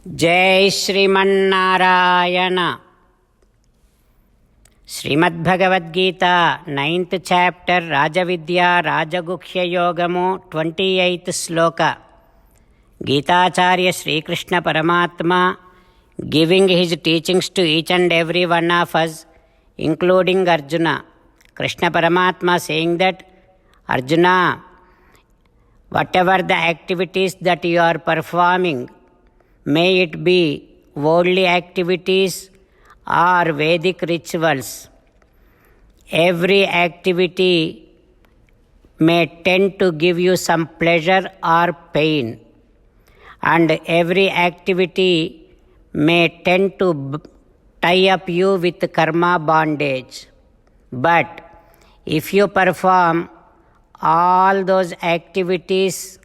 जय Sriman Narayana. Shrimad Bhagavad Gita 9th chapter राजविद्या राजगुह्ययोगमु 28th श्लोक। गीताचार्य श्रीकृष्ण परमात्मा giving his teachings to each and every one of us, including Arjuna. Krishna Paramatma saying that, Arjuna, whatever the activities that you are performing, may it be worldly activities or Vedic rituals, every activity may tend to give you some pleasure or pain, and every activity may tend to tie up you with karma bondage. But if you perform all those activities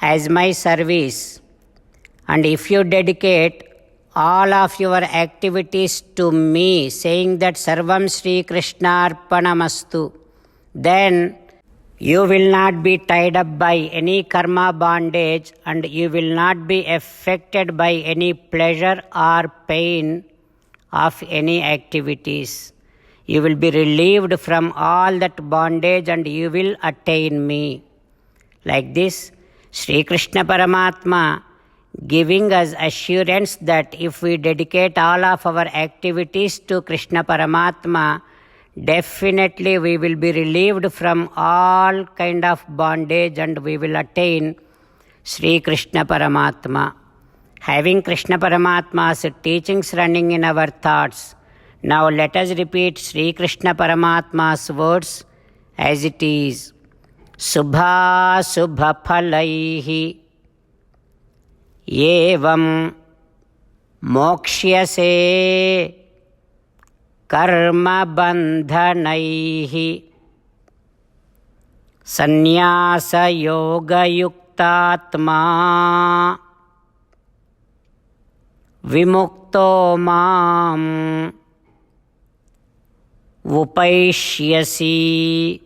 as my service, and if you dedicate all of your activities to me, saying that Sarvam Sri Krishna Arpanamastu, then you will not be tied up by any karma bondage, and you will not be affected by any pleasure or pain of any activities. You will be relieved from all that bondage and you will attain me. Like this, Sri Krishna Paramatma giving us assurance that if we dedicate all of our activities to Krishna Paramatma, definitely we will be relieved from all kind of bondage and we will attain Sri Krishna Paramatma. Having Krishna Paramatma's teachings running in our thoughts, now let us repeat Sri Krishna Paramatma's words as it is. Subha subha phalaihi evam mokshyase karma bandhanaihi sannyasa yoga yuktatma vimukto mam upaishyasi.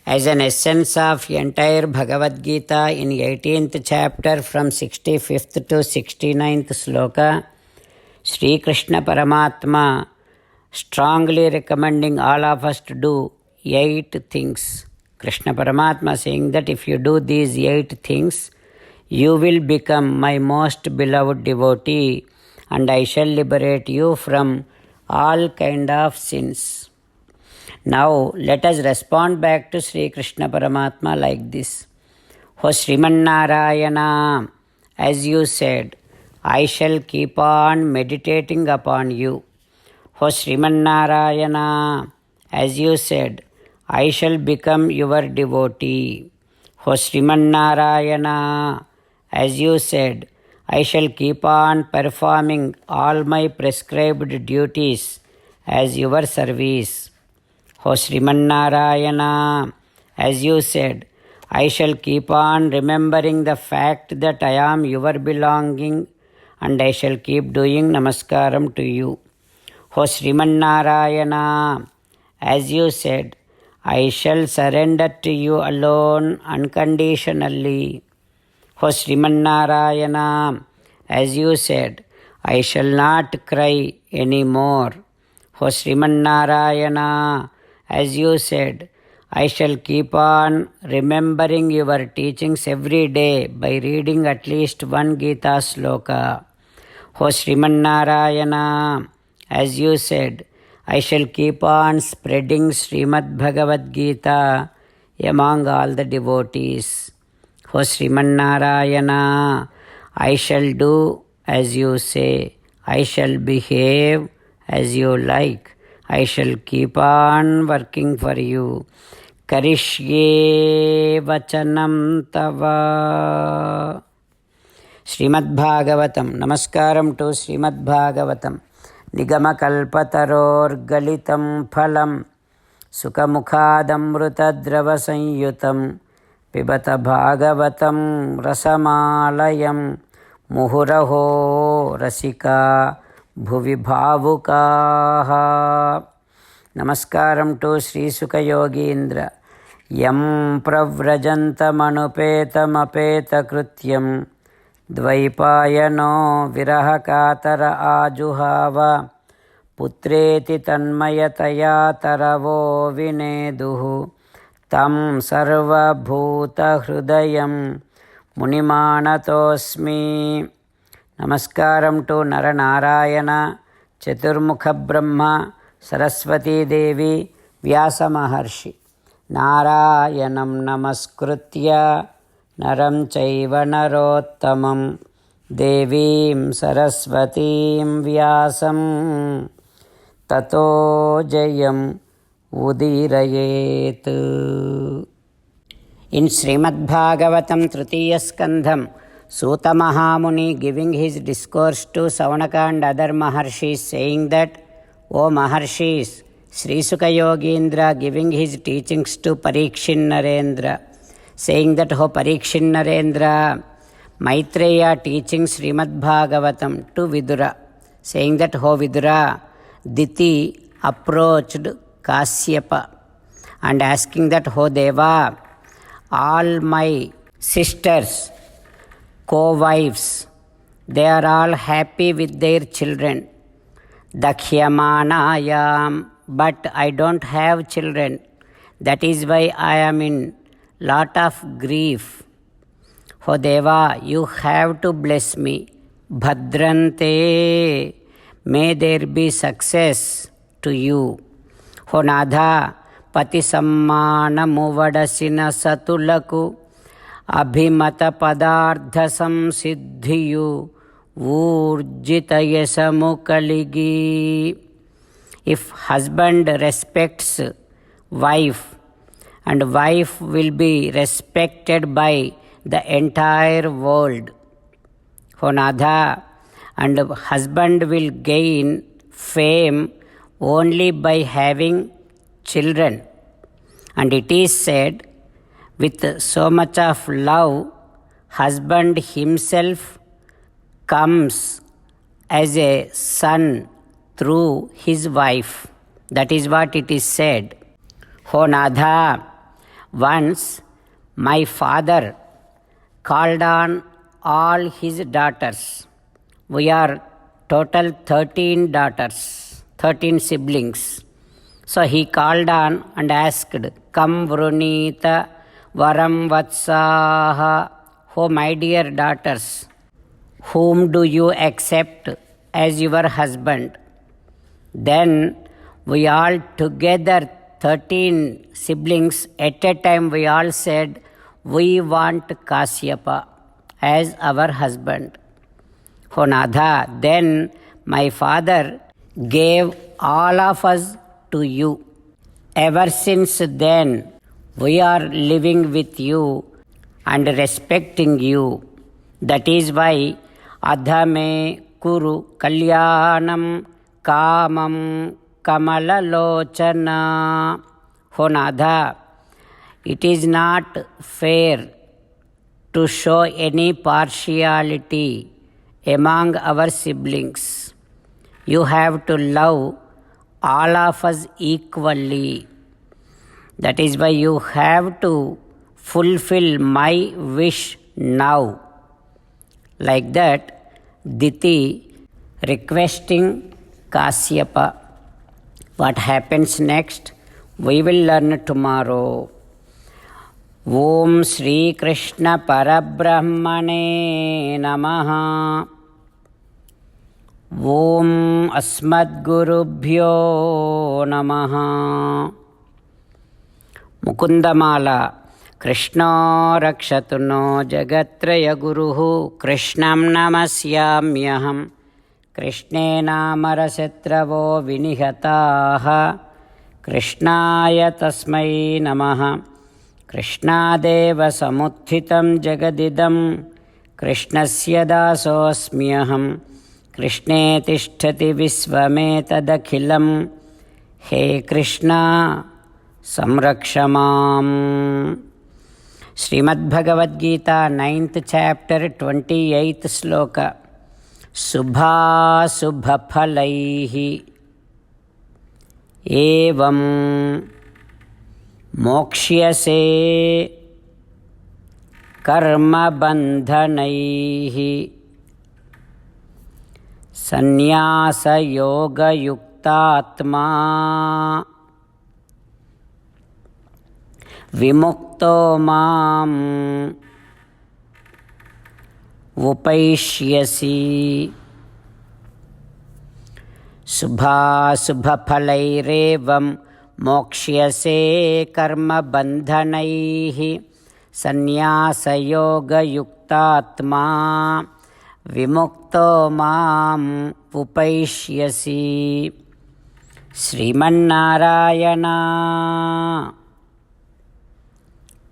As an essence of entire Bhagavad Gita in 18th chapter from 65th to 69th sloka, Sri Krishna Paramatma strongly recommending all of us to do 8 things. Krishna Paramatma saying that if you do these 8 things, you will become my most beloved devotee and I shall liberate you from all kind of sins. Now let us respond back to Sri Krishna Paramatma like this. O Sriman Narayana, as you said, I shall keep on meditating upon you. O Sriman Narayana, as you said, I shall become your devotee. O Sriman Narayana, as you said, I shall keep on performing all my prescribed duties as your service. O Sriman Narayana, as you said, I shall keep on remembering the fact that I am your belonging and I shall keep doing namaskaram to you. O Sriman Narayana, as you said, I shall surrender to you alone unconditionally. O Sriman Narayana, as you said, I shall not cry anymore. O Sriman Narayana, as you said, I shall keep on remembering your teachings every day by reading at least one Gita sloka. O Sriman Narayana, as you said, I shall keep on spreading Srimad Bhagavad Gita among all the devotees. O Sriman Narayana, I shall do as you say, I shall behave as you like. I shall keep on working for you. Karishye vachanam tava. Srimad Bhagavatam. Namaskaram to Srimad Bhagavatam. Nigama kalpataror galitam phalam sukamukhadamrutadrava sanyutam pibata bhagavatam rasamalayam muhuraho rasika bhuvi bhavukaha. Namaskaram to Sri Sukha Yogindra. यं प्रव्रजन्तमनुपेतमपेतकृत्यं द्वैपायनो विरहकातर आजुहाव पुत्रेति तन्मयतया तरवो विनेदुः तं सर्वभूतहृदयं मुनिमानतोऽस्मि. नमस्कारं to Narnarayan चतुर्मुखब्रह्म Saraswati Devi व्यासमहर्षि. नारायणं नमस्कृत्य नरं चैव नरोत्तमं देवीं सरस्वतीं व्यासं ततो जयम् उदीरयेत्. In Srimad Bhagavatam Tritiya Skandham, Suta Mahamuni giving his discourse to Saunaka and other Maharshis saying that, O Maharshis, Sri Sukha Yogindra giving his teachings to Parikshin Narendra, saying that, O Parikshin Narendra, Maitreya teaching Srimad Bhagavatam to Vidura, saying that, O Vidura, Diti approached Kasyapa and asking that, O Deva, all my sisters, co-wives, they are all happy with their children. Dakhyamanayam, but I don't have children. That is why I am in lot of grief. O Deva, you have to bless me. Bhadrante, may there be success to you. O Natha, పతి సమ్మానము వడసిన సతులకు అభిమత పదార్థ సంసిద్ధియు ఊర్జిత యశము కలిగి. If husband respects wife, and wife will be respected by the entire world. O Natha, and husband will gain fame only by having children. And it is said, with so much of love, husband himself comes as a son through his wife. That is what it is said. O Natha, once my father called on all his daughters. We are total 13 daughters, 13 siblings. So he called on and asked, Kam vrunita varam vatsaha. Oh my dear daughters, whom do you accept as your husband? Then we all together, 13 siblings at a time, we all said, we want Kasyapa as our husband. O Natha, then my father gave all of us to you. Ever since then, we are living with you and respecting you. That is why adhame kuru kalyanam kamam kamalalochana. O Natha, it is not fair to show any partiality among our siblings. You have to love all of us equally. That is why you have to fulfill my wish now. Like that, Diti requesting Kasyapa. What happens next? We will learn tomorrow. Om Shri Krishna Parabrahmane Namaha. Om Asmadgurubhyo Namaha. Mukundamala. Krishna rakshatu no jagatraya guruhu. Krishnam namasyamyaham. Krishne namarasetravo vinihataha. Krishnaya tasmai namaha. Krishnadeva samuthitam jagadidam. Krishnasya dasosmyaham. Krishne tishtati visvametadakhilam. He Krishna samrakshamam. Srimad Bhagavad Gita 9th chapter 28th sloka. Subha subha phalaihi evam मोक्ष्यसे कर्मबन्धनैः संन्यासयोगयुक्तात्मा विमुक्तो माम् उपैष्यसि। शुभाशुभफलैरेवं मोक्ष्यसे कर्मबन्धनैः संन्यासयोगयुक्तात्मा विमुक्तो माम् उपैष्यसि। श्रीमन्नारायण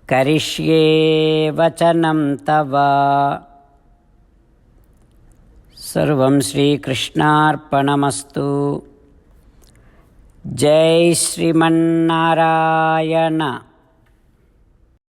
करिष्ये वचनं तव। सर्वं श्रीकृष्णार्पणमस्तु। जय श्रीमन्नारायण।